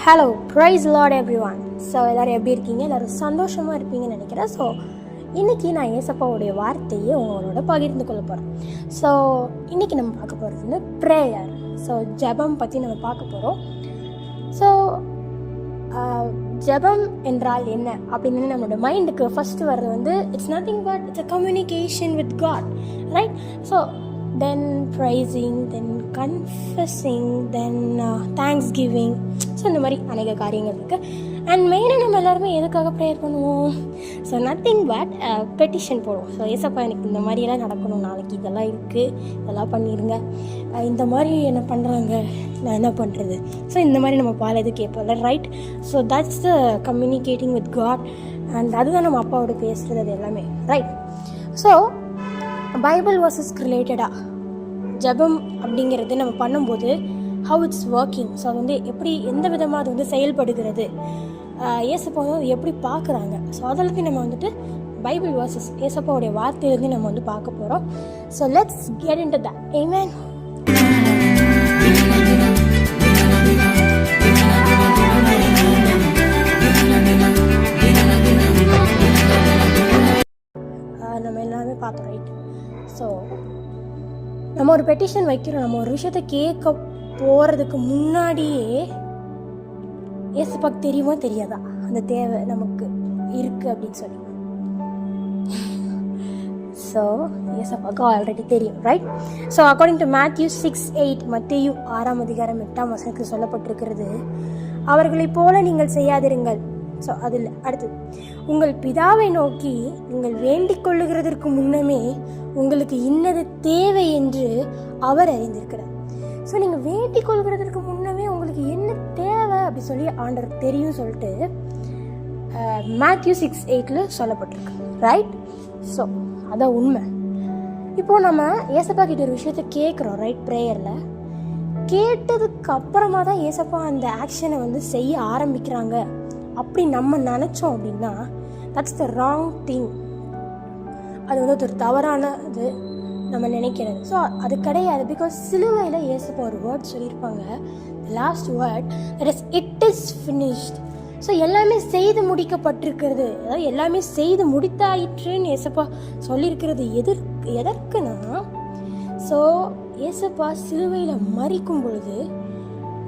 Hello praise lord everyone. So எல்லோரும் எப்படி இருக்கீங்க? எல்லோரும் சந்தோஷமாக இருப்பீங்கன்னு நினைக்கிறேன். ஸோ இன்றைக்கி நான் ஏசப்பாவுடைய வார்த்தையை உங்களோட பகிர்ந்து கொள்ள போகிறேன். ஸோ இன்றைக்கி நம்ம பார்க்க போகிறது வந்து ப்ரேயர். ஸோ ஜெபம் பற்றி நம்ம பார்க்க போகிறோம். ஸோ ஜெபம் என்றால் என்ன அப்படின்னு நம்மளோட மைண்டுக்கு ஃபஸ்ட்டு வர்றது வந்து it's nothing but it's a communication with God, right? So then praising, then confessing, then thanksgiving. So இந்த மாதிரி அநேக காரியங்கள் இருக்குது. அண்ட் மெயினாக நம்ம எல்லாருமே எதுக்காக ப்ரேயர் பண்ணுவோம்? ஸோ நத்திங் பட் பெட்டிஷன் போடுவோம். ஸோ ஏசப்பா எனக்கு இந்த மாதிரியெல்லாம் நடக்கணும், நாளைக்கு இதெல்லாம் இருக்குது, இதெல்லாம் பண்ணிடுங்க, இந்த மாதிரி என்ன பண்ணுறாங்க, நான் என்ன பண்ணுறது? ஸோ இந்த மாதிரி நம்ம பால் எது கேட்போம்ல, right? So that's the communicating with God. And அதுதான் நம்ம அப்பாவோட பேசுகிறது, அது எல்லாமே, ரைட்? ஸோ பைபிள் வர்சஸ்க்கு ரிலேட்டடாக ஜெபம் அப்படிங்கிறது நம்ம பண்ணும்போது ஹவு இட்ஸ் ஒர்க்கிங், ஸோ அது வந்து எப்படி, எந்த விதமாக அது வந்து செயல்படுகிறது, ஏசப்பா வந்து எப்படி பார்க்குறாங்க, ஸோ அதெல்லாத்தையும் நம்ம வந்துட்டு பைபிள் வர்சஸ் ஏசப்பாவுடைய வார்த்தையிலேருந்து நம்ம வந்து பார்க்க போகிறோம். So let's get into that. Amen. நம்ம எல்லாமே பார்த்தோம், ரைட்? ஸோ நம்ம ஒரு பெட்டிஷன் வைக்கிறோம், நம்ம ஒரு விஷயத்தை கேட்க போகிறதுக்கு முன்னாடியே ஏசப்பாக்கு தெரியுமா தெரியாதா அந்த தேவை நமக்கு இருக்குது அப்படின்னு சொல்லி? ஸோ ஏசப்பாக்கு ஆல்ரெடி தெரியும், right? So according to Matthew 6:8, மத்தேயு 6:8 சொல்லப்பட்டிருக்கிறது, அவர்களைப் போல நீங்கள் செய்யாதிருங்கள். ஸோ அதில் அடுத்து, உங்கள் பிதாவை நோக்கி நீங்கள் வேண்டிக் கொள்ளுகிறதற்கு முன்னமே உங்களுக்கு இன்னது தேவை என்று அவர் அறிந்திருக்கிறார். ஸோ நீங்கள் வேண்டிக் கொள்கிறதற்கு முன்னமே உங்களுக்கு என்ன தேவை அப்படி சொல்லி ஆண்டவர் தெரியும் சொல்லிட்டு Matthew 6:8 சொல்லப்பட்டிருக்கு, ரைட்? ஸோ அதான் உண்மை. இப்போது நம்ம ஏசப்பா கிட்ட ஒரு விஷயத்த கேட்குறோம், ரைட்? ப்ரேயரில் கேட்டதுக்கு அப்புறமா தான் ஏசப்பா அந்த ஆக்ஷனை வந்து செய்ய ஆரம்பிக்கிறாங்க அப்படி நம்ம நினச்சோம் அப்படின்னா தட்ஸ் த ராங் திங். அது வந்து ஒரு தவறானது நம்ம நினைக்கிறது. ஸோ அது கிடையாது. பிகாஸ் சிலுவையில் ஏசப்பா ஒரு வேர்ட் சொல்லியிருப்பாங்க, last word, that is it is finished. So எல்லாமே செய்து முடிக்கப்பட்டிருக்கிறது, அதாவது எல்லாமே செய்து முடித்தாயிற்றுன்னு ஏசப்பா சொல்லியிருக்கிறது எதற்குனா, ஸோ ஏசப்பா சிலுவையில் மரிக்கும் பொழுது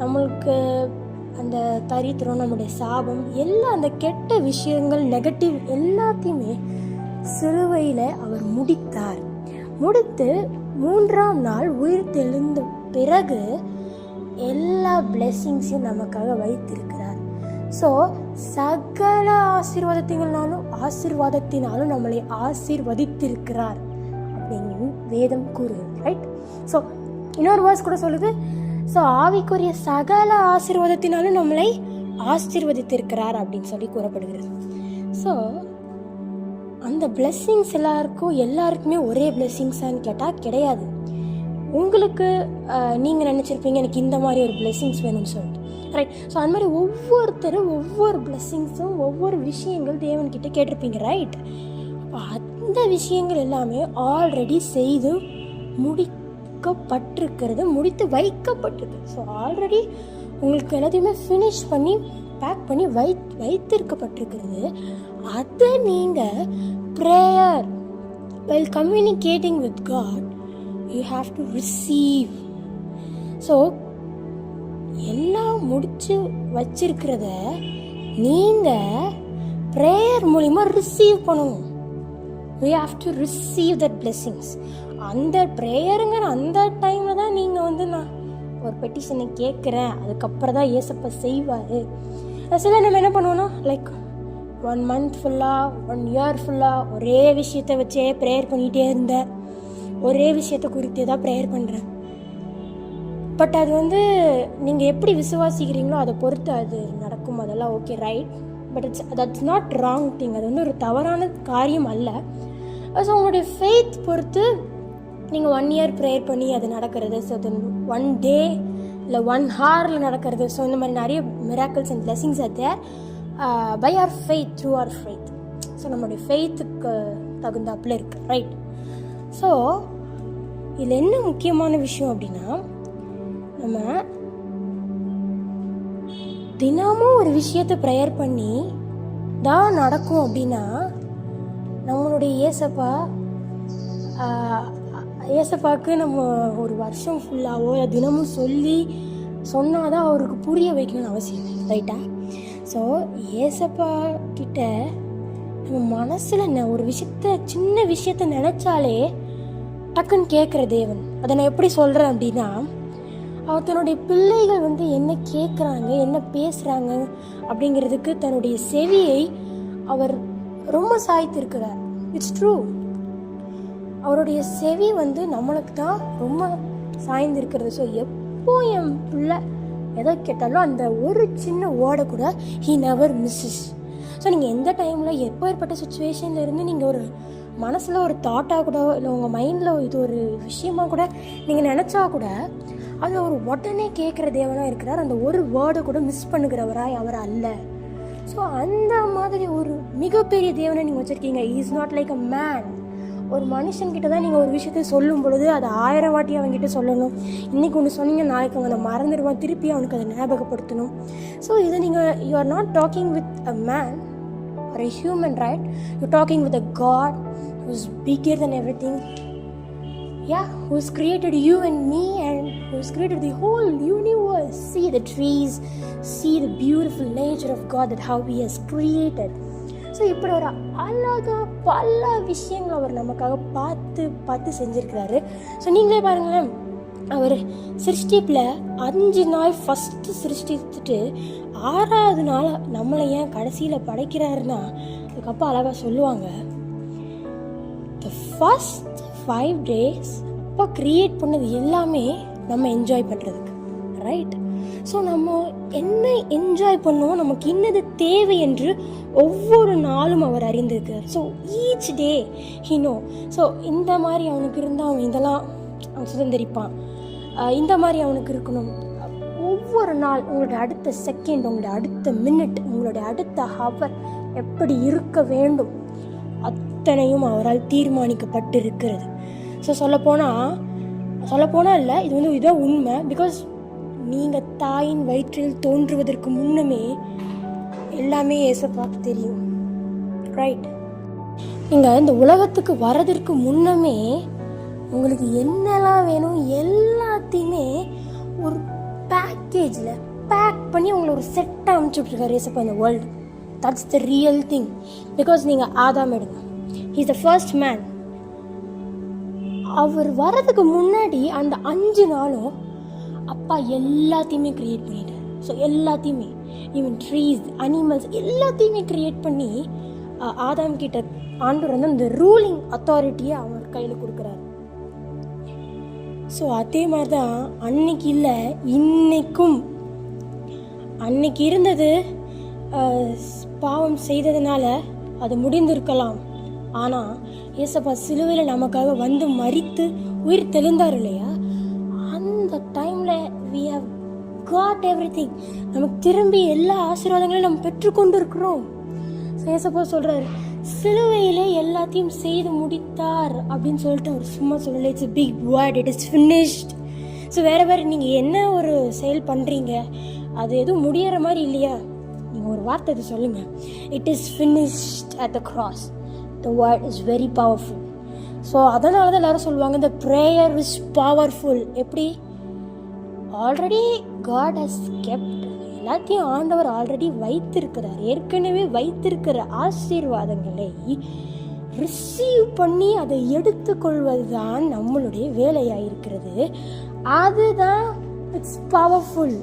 நம்மளுக்கு அந்த தரித்திரம், நம்முடைய சாபம், எல்லா அந்த கெட்ட விஷயங்கள், நெகட்டிவ் எல்லாத்தையுமே சிலுவையில் அவர் முடித்தார். முடித்து 3ஆம் நாள் உயிர் தெழுந்த பிறகு எல்லா பிளெஸ்ஸிங்ஸையும் நமக்காக வைத்திருக்கிறார். ஸோ சகல ஆசீர்வாதத்தினாலும் நம்மளை ஆசீர்வதித்திருக்கிறார் அப்படின்னு வேதம் கூறுகிறது, ரைட்? ஸோ இன்னொரு வேர்ஸ் கூட சொல்லுது, ஸோ ஆவிக்குரிய சகல ஆசீர்வாதத்தினாலும் நம்மளை ஆசீர்வதித்திருக்கிறார் அப்படின்னு சொல்லி கூறப்படுகிறது. ஸோ அந்த பிளெஸ்ஸிங்ஸ் எல்லாருக்குமே ஒரே பிளெஸ்ஸிங்ஸான்னு கேட்டால் கிடையாது. உங்களுக்கு நீங்கள் நினச்சிருப்பீங்க எனக்கு இந்த மாதிரி ஒரு பிளெஸ்ஸிங்ஸ் வேணும்னு சொல்லிட்டு, ரைட்? ஸோ அந்த மாதிரி ஒவ்வொருத்தரும் ஒவ்வொரு பிளெஸ்ஸிங்ஸும் ஒவ்வொரு விஷயங்கள் தேவன்கிட்ட கேட்டிருப்பீங்க, ரைட்? அப்போ அந்த விஷயங்கள் எல்லாமே ஆல்ரெடி செய்து முடித்து வைக்கப்பட்டிருக்கு. ஸோ ஆல்ரெடி உங்களுக்கு எல்லாத்தையுமே ஃபினிஷ் பண்ணி பேக் பண்ணி வைத்திருக்கப்பட்டிருக்கிறது. அதை நீங்கள் prayer while communicating with God you have to receive. So எல்லாம் முடிச்சு வச்சிருக்கிறத நீங்கள் ப்ரேயர் மூலிமா ரிசீவ் பண்ணணும். we have to receive that blessings. அந்த ப்ரேயருங்கிற அந்த டைமில் தான் நீங்கள் வந்து நான் ஒரு பெட்டிஷனை கேட்குறேன், அதுக்கப்புறம் தான் ஏசப்பா செய்வார். சில நம்ம என்ன பண்ணுவோன்னா, லைக் 1 month ஃபுல்லாக 1 year ஃபுல்லாக ஒரே விஷயத்தை வச்சே ப்ரேயர் பண்ணிகிட்டே இருந்தேன், ஒரே விஷயத்தை குறித்தே தான் ப்ரேயர் பண்ணுறேன். பட் அது வந்து நீங்கள் எப்படி விசுவாசிக்கிறீங்களோ அதை பொறுத்து அது நடக்கும், அதெல்லாம் okay, right? But that's not wrong thing. அது வந்து ஒரு தவறான காரியம் அல்ல. ஸோ உங்களுடைய ஃபெய்த் பொறுத்து நீங்கள் 1 year ப்ரேயர் பண்ணி அது நடக்கிறது, ஸோ தென் 1 day இல்லை 1 hour நடக்கிறது. ஸோ இந்த மாதிரி நிறைய miracles and blessings are there by our faith, through our faith. So நம்மளுடைய ஃபெய்த்துக்கு தகுந்தாப்பில் இருக்குது, ரைட்? ஸோ இதில் என்ன முக்கியமான விஷயம் அப்படின்னா, நம்ம தினமும் ஒரு விஷயத்தை ப்ரேயர் பண்ணி தான் நடக்கும் அப்படின்னா நம்மளுடைய ஏசப்பாவுக்கு நம்ம ஒரு வருஷம் ஃபுல்லாவோ தினமும் சொன்னாதான் அவருக்கு புரிய வைக்கணும்னு அவசியம் இல்லை, ரைட்டா? ஸோ ஏசப்பா கிட்ட நம்ம மனசில் ஒரு சின்ன விஷயத்த நினச்சாலே டக்குன்னு கேட்குற தேவன். அதை நான் எப்படி சொல்கிறேன் அப்படின்னா, அவர் தன்னுடைய பிள்ளைகள் என்ன கேட்குறாங்க, என்ன பேசுகிறாங்க அப்படிங்கிறதுக்கு தன்னுடைய செவியை அவர் ரொம்ப சாய்த்திருக்கிறார். It's true. அவருடைய செவி நம்மளுக்கு தான் ரொம்ப சாய்ந்திருக்கிறது. ஸோ எப்போ என் பிள்ளை எதை கேட்டாலும் அந்த ஒரு சின்ன வேர்டை கூட ஹீ நெவர் மிஸ்ஸஸ். ஸோ நீங்கள் எந்த டைமில் எப்போ ஏற்பட்ட சுச்சுவேஷனில் இருந்து நீங்கள் ஒரு மனசில் ஒரு தாட்டாக கூட இல்லை உங்கள் மைண்டில் இது ஒரு விஷயமாக கூட நீங்கள் நினச்சா கூட அது ஒரு உடனே கேட்குற தேவனாக இருக்கிறார். அந்த ஒரு வேர்டை கூட மிஸ் பண்ணுகிறவராய் அவர் அல்ல. ஸோ அந்த மாதிரி ஒரு மிகப்பெரிய தேவனை நீங்கள் வச்சுருக்கீங்க. Is not like a man. ஒரு மனுஷன்கிட்ட தான் நீங்கள் ஒரு விஷயத்தை சொல்லும் பொழுது அதை 1000 வாட்டி அவங்ககிட்ட சொல்லணும். இன்றைக்கி ஒன்று சொன்னீங்க, நாளைக்கு அவனை மறந்துடுவான், திருப்பி அவனுக்கு அதை ஞாபகப்படுத்தணும். ஸோ இதை நீங்கள் you are not talking with a man or a human, right? You're talking with a God who's bigger than everything. Yeah, who's created you and me and who's created the whole universe. See the trees, see the beautiful nature of God, that how he has created. So இப்படி ஒரு அழகாக பல விஷயங்கள் அவர் நமக்காக பார்த்து செஞ்சுருக்கிறாரு. So நீங்களே பாருங்களேன், அவர் சிருஷ்டிப்பில் 5 நாள் ஃபஸ்ட்டு சிருஷ்டித்துட்டு 6வது நாள் நம்மளை ஏன் கடைசியில் படைக்கிறாருன்னா அதுக்கப்புறம் அழகாக சொல்லுவாங்க, த ஃபஸ்ட் 5 days அப்போ க்ரியேட் பண்ணது எல்லாமே நம்ம என்ஜாய் பண்ணுறதுக்கு, ரைட்? ஸோ நம்ம என்ன என்ஜாய் பண்ணுவோம், நமக்கு இன்னது தேவை என்று ஒவ்வொரு நாளும் அவர் அறிந்திருக்கார். So each day he know. So இந்த மாதிரி அவனுக்கு இருந்தால் அவன் இதெல்லாம் அவன் சுதந்திரிப்பான், இந்த மாதிரி அவனுக்கு இருக்கணும். ஒவ்வொரு நாள் உங்களுடைய அடுத்த செகண்ட், உங்களுடைய அடுத்த மினிட், உங்களுடைய அடுத்த ஹவர் எப்படி இருக்க வேண்டும் அத்தனையும் அவரால் தீர்மானிக்கப்பட்டு இருக்கிறது. ஸோ சொல்லப்போனால் இல்லை, இது இதுதான் உண்மை. பிகாஸ் நீங்கள் தாயின் வயிற்றில் தோன்றுவதற்கு முன்னமே எல்லாமே ஏசப்பாக்கு தெரியும், ரைட்? நீங்கள் இந்த உலகத்துக்கு வர்றதற்கு முன்னமே உங்களுக்கு என்னெல்லாம் வேணும் எல்லாத்தையுமே ஒரு பேக்கேஜில் பேக் பண்ணி உங்களை ஒரு செட்டாக அனுப்பிச்சுட்ருக்காரு ஏசப்பா இந்த world. That's the real thing. Because நீங்கள் ஆதாம் எடுங்க, he is the first man. அவர் வர்றதுக்கு முன்னாடி அந்த 5 நாளும் அப்பா எல்லாத்தையுமே க்ரியேட் பண்ணிட்டார். ஸோ எல்லாத்தையுமே, ஈவன் ட்ரீஸ், அனிமல்ஸ் எல்லாத்தையுமே க்ரியேட் பண்ணி ஆதாம் கிட்ட ஆண்டவர் அந்த ரூலிங் அத்தாரிட்டியை அவர் கையில் கொடுக்குறாரு. ஸோ அதே மாதிரி தான் அன்னைக்கு இல்லை, இன்னைக்கும். அன்னைக்கு இருந்தது பாவம் செய்ததுனால அது முடிந்திருக்கலாம். ஆனால் ஏசப்பா சிலுவையில் நமக்காக மரித்து உயிர் தெளிந்தார் இல்லையா, அந்த டைமில் we have got everything. நமக்கு திரும்பி எல்லா ஆசீர்வாதங்களையும் நம்ம பெற்றுக்கொண்டு இருக்கிறோம். ஏசப்பா சொல்கிறார், சிலுவையிலே எல்லாத்தையும் செய்து முடித்தார் அப்படின்னு சொல்லிட்டு அவர் சும்மா சொல்லலை. It's a big word, it is finished. So வேறு நீங்கள் என்ன ஒரு செயல் பண்ணுறீங்க, அது எதுவும் முடிகிற மாதிரி இல்லையா, நீங்கள் ஒரு வார்த்தை இது சொல்லுங்கள், it is finished at the cross. The word is very powerful. So அதனால தான் எல்லாரும் சொல்லுவாங்க the prayer is powerful. எப்படி? ஆல்ரெடி காட் ஹஸ் கெப்ட், எல்லாத்தையும் ஆண்டவர் ஆல்ரெடி வைத்திருக்கிறார். ஏற்கனவே வைத்திருக்கிற ஆசீர்வாதங்களை ரிசீவ் பண்ணி அதை எடுத்துக்கொள்வது தான் நம்மளுடைய வேலையாயிருக்கிறது. அதுதான் it's powerful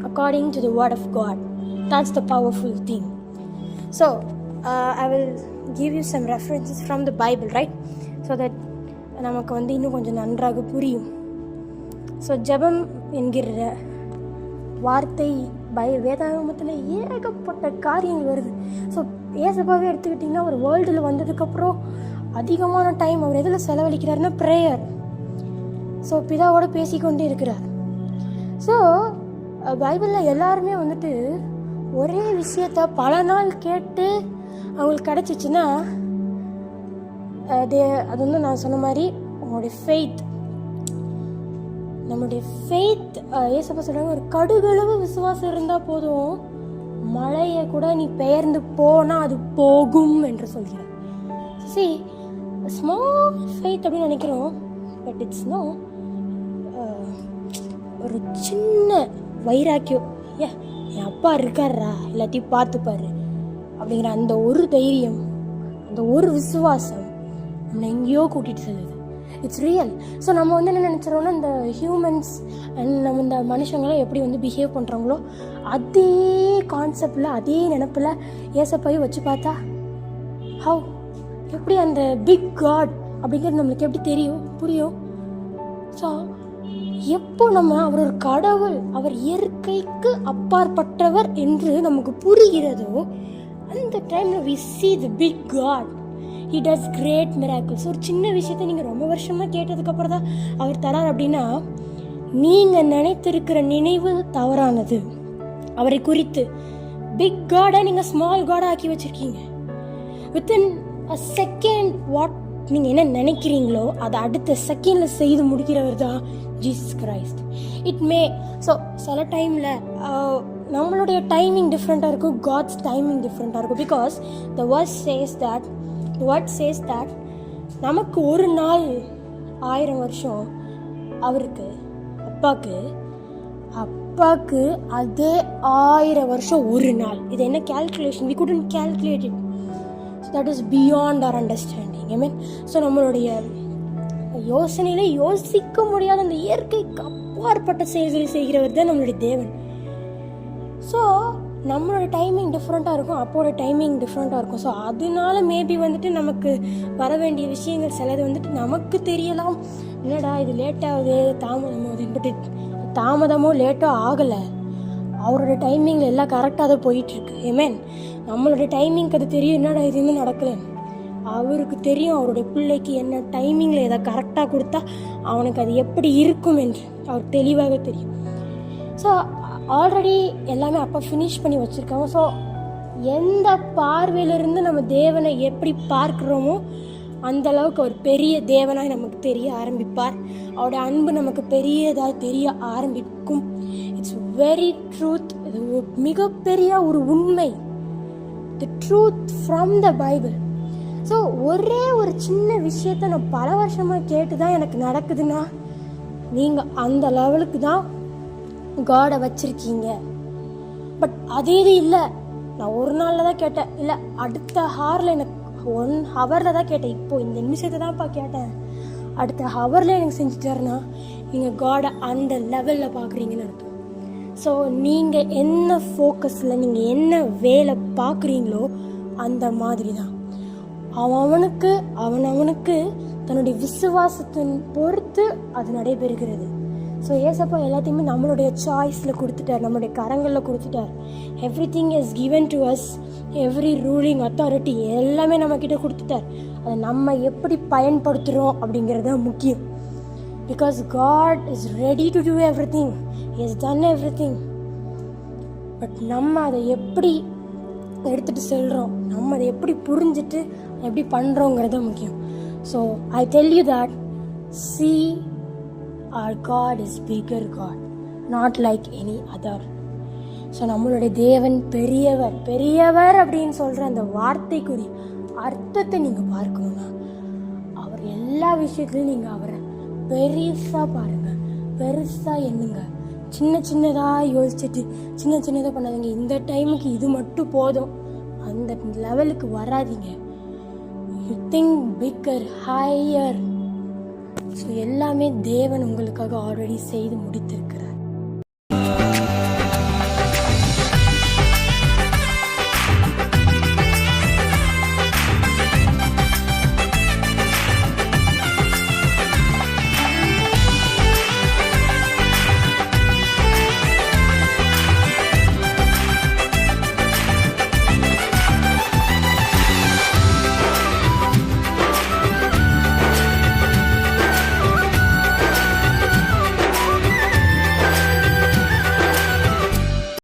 according to the word of God. That's the powerful thing. So I will give you some references from the Bible, right? So that நமக்கு இன்னும் கொஞ்சம் நன்றாக புரியும். ஸோ ஜெபம் என்கிற வார்த்தை வேதாகமத்தில் ஏகப்பட்ட காரியங்கள் வருது. ஸோ ஏசப்பாவே எடுத்துக்கிட்டிங்கன்னா ஒரு வேர்ல்டில் வந்ததுக்கப்புறம் அதிகமான டைம் அவர் எதில் செலவழிக்கிறாருன்னா ப்ரேயர். ஸோ பிதாவோட பேசிக்கொண்டே இருக்கிறார். ஸோ பைபிளில் எல்லாருமே ஒரே விஷயத்த பல நாள் கேட்டு அவங்களுக்கு கிடச்சிச்சின்னா அது நான் சொன்ன மாதிரி உங்களுடைய ஃபெய்த் நம்மளுடைய ஃபெய்த், ஏசப்பா சொல்கிறாங்க, ஒரு கடுகளவு விசுவாசம் இருந்தால் போதும், மழையை கூட நீ பெயர்ந்து போனால் அது போகும் என்று சொல்கிறார். see ஸ்மால் ஃபெய்த் அப்படின்னு நினைக்கிறோம், பட் இட்ஸ் நோ. ஒரு சின்ன வைராக்கியம், என் அப்பா இருக்காரா, எல்லாத்தையும் பார்த்துப்பாரு அப்படிங்கிற அந்த ஒரு தைரியம், அந்த ஒரு விசுவாசம் நம்மளை எங்கேயோ கூட்டிகிட்டு செல்லுது. It's real. ஸோ நம்ம வந்து என்ன நினச்சிரோன்னா, இந்த ஹியூமன்ஸ் அண்ட் நம்ம இந்த மனுஷங்களாம் எப்படி வந்து பிஹேவ் பண்ணுறாங்களோ அதே கான்செப்டில், அதே நினப்பில் ஏசப்பாயும் வச்சு பார்த்தா ஹவ், எப்படி அந்த பிக் காட் அப்படிங்கிறது நம்மளுக்கு எப்படி தெரியும், புரியும்? ஸோ எப்போ நம்ம அவர் ஒரு கடவுள், அவர் இயற்கைக்கு அப்பாற்பட்டவர் என்று நமக்கு புரிகிறதோ, அந்த டைமில் we see the big God. He does great miracles. ஒரு சின்ன விஷயத்தை நீங்கள் ரொம்ப வருஷமாக கேட்டதுக்கப்புறம் தான் அவர் தரார் அப்படின்னா, நீங்கள் நினைத்திருக்கிற நினைவு தவறானது. அவரை குறித்து பிக் காடை நீங்கள் ஸ்மால் காடாக ஆக்கி வச்சுருக்கீங்க. வித்தின் அ செகண்ட் வாட் நீங்கள் என்ன நினைக்கிறீங்களோ அதை அடுத்த செகண்டில் செய்து முடிக்கிறவர் தான் Jesus Christ. It may so சில டைமில் நம்மளுடைய டைமிங் டிஃப்ரெண்ட்டாக இருக்கும், காட்ஸ் டைமிங் டிஃப்ரெண்ட்டாக இருக்கும். Because the word says that நமக்கு ஒரு நாள் 1000 வருஷம், அவருக்கு அப்பாக்கு அதே 1000 வருஷம் ஒரு நாள். இது என்ன calculation? we couldn't calculate it. So that is beyond our understanding. I mean, so நம்மளுடைய யோசனையில யோசிக்க முடியாத அந்த இயற்கைக்கு அப்பாற்பட்ட செயல்களை செய்கிறவர் தான் நம்மளுடைய தேவன். ஸோ நம்மளோட டைமிங் டிஃப்ரெண்ட்டாக இருக்கும், அப்போட டைமிங் டிஃப்ரெண்ட்டாக இருக்கும். ஸோ அதனால மேபி வந்துட்டு நமக்கு வர வேண்டிய விஷயங்கள் சிலது வந்துட்டு நமக்கு தெரியலாம், என்னடா இது லேட்டாகுது, தாமதமாகுது. பட் தாமதமோ லேட்டோ ஆகலை, அவரோட டைமிங்கில் எல்லாம் கரெக்டாக தான் போயிட்டுருக்கு. ஏமேன், நம்மளோட டைமிங்க்கு அது தெரியும், என்னடா இது இன்னும் நடக்கலை. அவருக்கு தெரியும் அவருடைய பிள்ளைக்கு என்ன டைமிங்கில் எதை கரெக்டாக கொடுத்தா அவனுக்கு அது எப்படி இருக்கும் என்று அவர் தெளிவாக தெரியும். ஸோ ஆல்ரெடி எல்லாமே அப்போ ஃபினிஷ் பண்ணி வச்சுருக்காங்க. ஸோ எந்த பார்வையிலிருந்து நம்ம தேவனை எப்படி பார்க்குறோமோ அந்த அளவுக்கு அவர் பெரிய தேவனாக நமக்கு தெரிய ஆரம்பிப்பார். அவருடைய அன்பு நமக்கு பெரியதாக தெரிய ஆரம்பிக்கும். It's very truth. இது மிகப்பெரிய ஒரு உண்மை, தி truth from the Bible. So ஒரே ஒரு சின்ன விஷயத்த நான் பல வருஷமாக கேட்டு தான் எனக்கு நடக்குதுன்னா, நீங்கள் அந்த லெவலுக்கு தான் காடை வச்சுருக்கீங்க. பட் அதே இது இல்லை, நான் ஒரு நாளில் தான் கேட்டேன், இல்லை அடுத்த ஹாரில் எனக்கு 1 ஹவரில் தான் கேட்டேன், இப்போது இந்த நிமிஷத்தை தான்ப்பா கேட்டேன், அடுத்த ஹவரில் எனக்கு செஞ்சுட்டாருன்னா நீங்கள் காடை அந்த லெவலில் பார்க்குறீங்கன்னு அர்த்தம். ஸோ நீங்கள் என்ன ஃபோக்கஸில், நீங்கள் என்ன வேலை பார்க்குறீங்களோ அந்த மாதிரி தான் அவனுக்கு தன்னுடைய விசுவாசத்தின் பொறுத்து அது நடைபெறுகிறது. ஸோ ஏசப்பா எல்லாத்தையுமே நம்மளுடைய சாய்ஸில் கொடுத்துட்டார், நம்மளுடைய கரங்களில் கொடுத்துட்டார். Everything is given to us, every ruling authority எல்லாமே நம்மக்கிட்ட கொடுத்துட்டார். அதை நம்ம எப்படி பயன்படுத்துகிறோம் அப்படிங்கிறது தான் முக்கியம். Because God is ready to do everything, he has done everything. But நம்ம அதை எப்படி எடுத்துகிட்டு செல்கிறோம், நம்ம அதை எப்படி புரிஞ்சுட்டு எப்படி பண்ணுறோங்கிறது முக்கியம். So I tell you that, see our God is bigger God, not like any other. So நம்மளுடைய தேவன் பெரியவர் அப்படின்னு சொல்கிற அந்த வார்த்தைக்குரிய அர்த்தத்தை நீங்கள் பார்க்கணுன்னா, அவர் எல்லா விஷயத்துலையும் நீங்கள் அவரை பெருசாக பாருங்கள், பெருசாக எண்ணுங்க. சின்னதாக யோசிச்சுட்டு சின்னதாக பண்ணாதீங்க. இந்த டைமுக்கு இது மட்டும் போதும், அந்த லெவலுக்கு வராதிங்க. You think bigger, higher. So எல்லாமே தேவன் உங்களுக்காக ஆல்ரெடி செய்து முடித்திருக்கு.